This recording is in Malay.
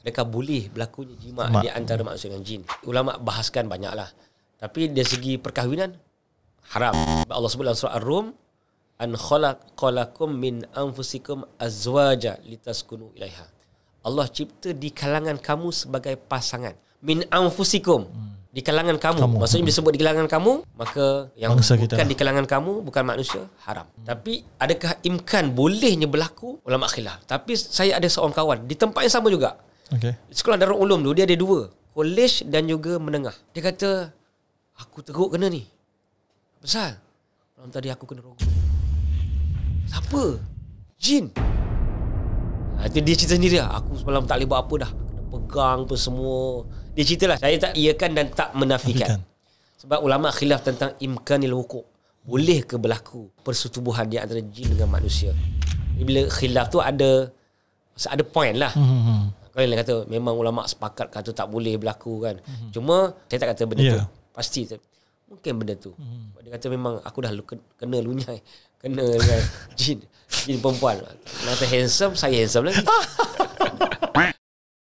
adakah boleh berlakunya jima' di antara manusia dengan jin? Ulama bahaskan banyaklah. Tapi dari segi perkahwinan haram. Allah sebut dalam surah Ar-Rum, an khalaqalakum min anfusikum azwaja litaskunu ilaiha. Allah cipta di kalangan kamu sebagai pasangan. Min anfusikum, di kalangan kamu. Maksudnya disebut di kalangan kamu, maka yang bangsa bukan kita di kalangan kamu, bukan manusia, haram. Tapi adakah imkan bolehnya berlaku? Ulama khilaf. Tapi saya ada seorang kawan di tempat yang sama juga. Sekolah Darul Ulum tu dia ada 2, kolej dan juga menengah. Dia kata, aku teruk kena ni. Pasal malam tadi aku kena rogol. Siapa? Jin. Itu dia cerita sendiri lah. Aku semalam tak boleh buat apa dah. Kena pegang apa semua. Dia ceritalah. Saya tak iakan dan tak menafikan. Sebab ulama khilaf tentang imkanil wuqu'. Boleh ke berlaku persetubuhan di antara jin dengan manusia. Bila khilaf tu ada point lah. Kalau yang kata memang ulama sepakat kata tak boleh berlaku kan. Cuma saya tak kata benda tu pasti tu. Mungkin benda tu. Dia kata memang aku dah kena lunyai. Kena dengan jin perempuan. Kata handsome, saya handsome lagi.